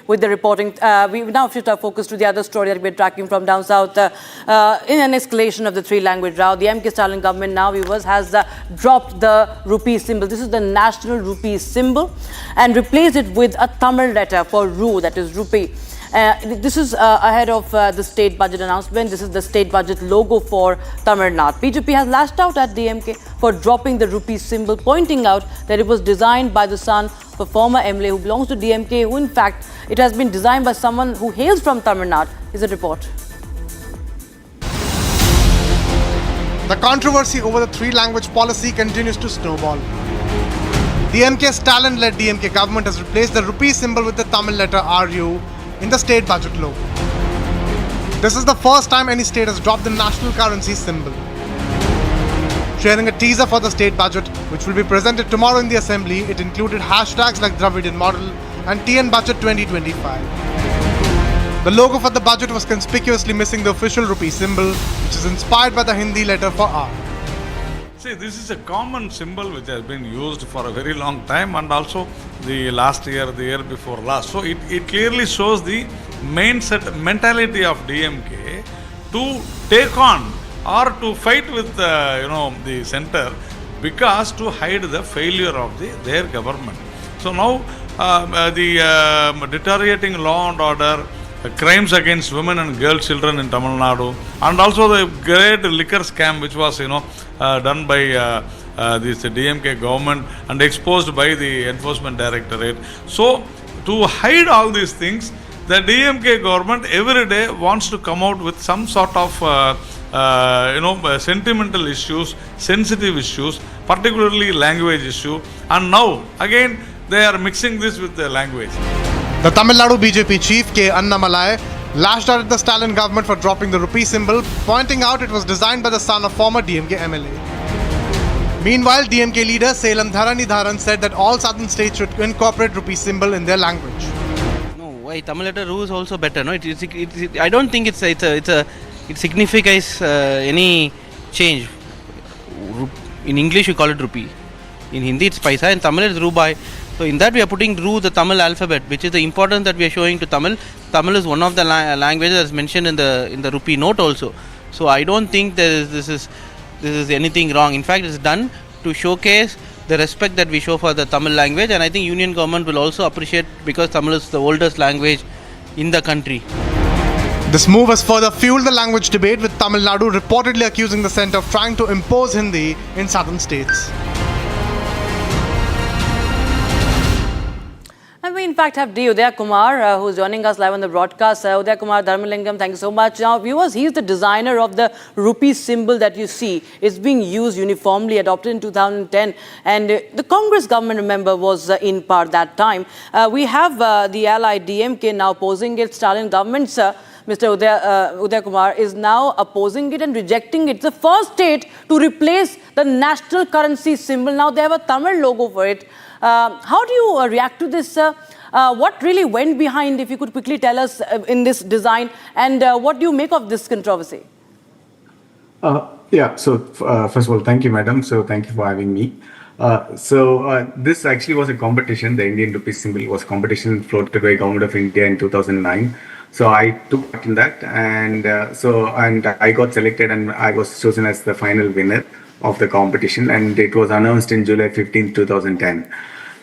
with the reporting. We now shift our focus to the other story that we're tracking from down south. In an escalation of the three-language row, the MK Stalin government now, viewers, has dropped the rupee symbol. This is the national rupee symbol, and replaced it with a Tamil letter for Ru, that is rupee. This is ahead of the state budget announcement. This is the state budget logo for Tamil Nadu. BJP has lashed out at DMK for dropping the rupee symbol, pointing out that it was designed by the son of a former MLA who belongs to DMK, who in fact it has been designed by someone who hails from Tamil Nadu. Is a report. The controversy over the three-language policy continues to snowball. The MK Stalin-led DMK government has replaced the rupee symbol with the Tamil letter RU in the state budget logo. This is the first time any state has dropped the national currency symbol. Sharing a teaser for the state budget, which will be presented tomorrow in the assembly, it included hashtags like Dravidian Model and TN Budget 2025. The logo for the budget was conspicuously missing the official rupee symbol, which is inspired by the Hindi letter for R. See, this is a common symbol which has been used for a very long time, and also the last year, the year before last. So it clearly shows the mentality of DMK to take on or to fight with the center, because to hide the failure of their government. So now the deteriorating law and order, crimes against women and girl children in Tamil Nadu, and also the great liquor scam which was done by this DMK government and exposed by the Enforcement Directorate. So to hide all these things, the DMK government every day wants to come out with some sort of sentimental issues, sensitive issues, particularly language issue, and now again they are mixing this with the language. The Tamil Nadu BJP chief K. Annamalai lashed out at the Stalin government for dropping the rupee symbol, pointing out it was designed by the son of former DMK MLA. Meanwhile, DMK leader Salem Dharanidharan said that all southern states should incorporate rupee symbol in their language. No, why Tamil letter Ru is also better. No, I don't think it signifies any change. In English you call it rupee, in Hindi it's paisa, in Tamil it's rubai. So in that we are putting Ru, the Tamil alphabet, which is the importance that we are showing to Tamil. Tamil is one of the languages that's mentioned in the rupee note also. So I don't think this is anything wrong. In fact, it's done to showcase the respect that we show for the Tamil language, and I think Union government will also appreciate, because Tamil is the oldest language in the country. This move has further fueled the language debate, with Tamil Nadu reportedly accusing the centre of trying to impose Hindi in southern states. And we in fact have D. Udaya Kumar who is joining us live on the broadcast. Udaya Kumar Dharmalingam, thank you so much. Now viewers, he is the designer of the rupee symbol that you see. It's being used uniformly, adopted in 2010, and the Congress government, remember, was in power that time. We have the ally DMK now opposing it. Stalin government, Mr. Udaya Kumar, is now opposing it and rejecting it. It's the first state to replace the national currency symbol. Now they have a Tamil logo for it. How do you react to this? What really went behind, if you could quickly tell us, in this design, and what do you make of this controversy? So first of all, thank you, madam. So thank you for having me. This actually was a competition. The Indian rupee symbol was a competition floated by Government of India in 2009. So I took part in that, and I got selected, and I was chosen as the final winner of the competition, and it was announced in July 15, 2010.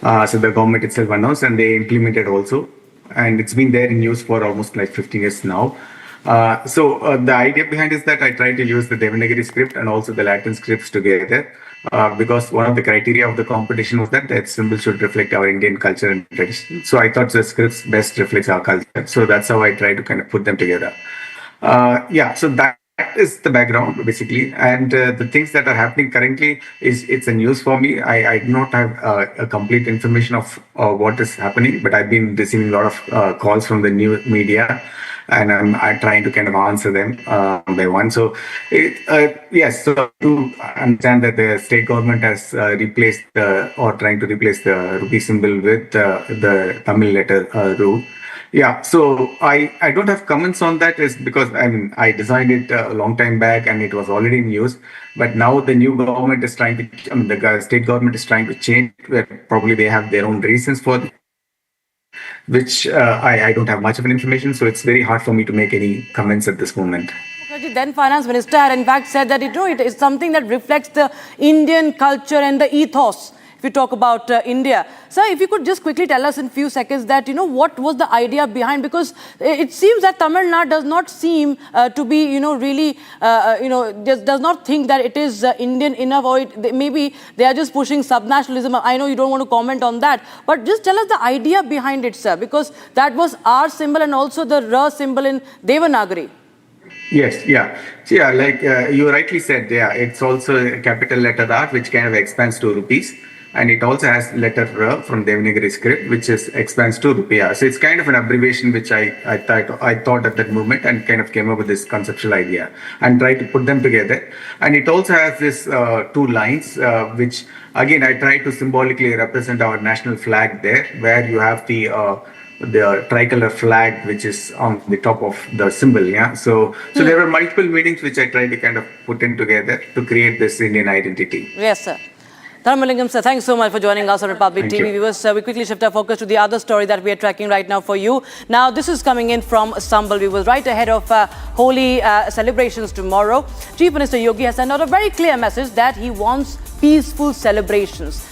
So the government itself announced, and they implemented also, and it's been there in use for almost like 15 years now. The idea behind is that I try to use the Devanagari script and also the Latin scripts together, because one of the criteria of the competition was that the symbol should reflect our Indian culture and tradition. So I thought the scripts best reflects our culture. So that's how I try to kind of put them together. So that is the background basically, and the things that are happening currently it's a news for me. I do not have a complete information of what is happening, but I've been receiving a lot of calls from the new media, and I'm trying to kind of answer them by one. So yes, so to understand that the state government has replaced trying to replace the rupee symbol with the Tamil letter Ru. Yeah, so I don't have comments on that, is because I designed it a long time back and it was already in use. But now the new government is trying to, the state government is trying to change, where probably they have their own reasons for it. which I don't have much of an information, so it's very hard for me to make any comments at this moment. The then finance minister had in fact said that it is something that reflects the Indian culture and the ethos. If you talk about India. Sir, if you could just quickly tell us in few seconds that, what was the idea behind, because it seems that Tamil Nadu does not seem to be, really, does not think that it is Indian enough, or maybe they are just pushing subnationalism. I know you don't want to comment on that, but just tell us the idea behind it, sir, because that was our symbol and also the Ra symbol in Devanagari. Yes, yeah. So, yeah, like you rightly said, yeah, it's also a capital letter R, which kind of expands to rupees. And it also has letter R from Devanagari script, which expands to rupiah. So it's kind of an abbreviation which I thought at that moment and kind of came up with this conceptual idea and tried to put them together. And it also has this two lines, which again I tried to symbolically represent our national flag there, where you have the tricolor flag which is on the top of the symbol. Yeah, so there were multiple meanings which I tried to kind of put in together to create this Indian identity. Yes, sir. Dharmalingam, sir, thanks so much for joining us on Republic TV. Viewers, we quickly shift our focus to the other story that we are tracking right now for you. Now, this is coming in from Sambhal. We were right ahead of Holi celebrations tomorrow. Chief Minister Yogi has sent out a very clear message that he wants peaceful celebrations.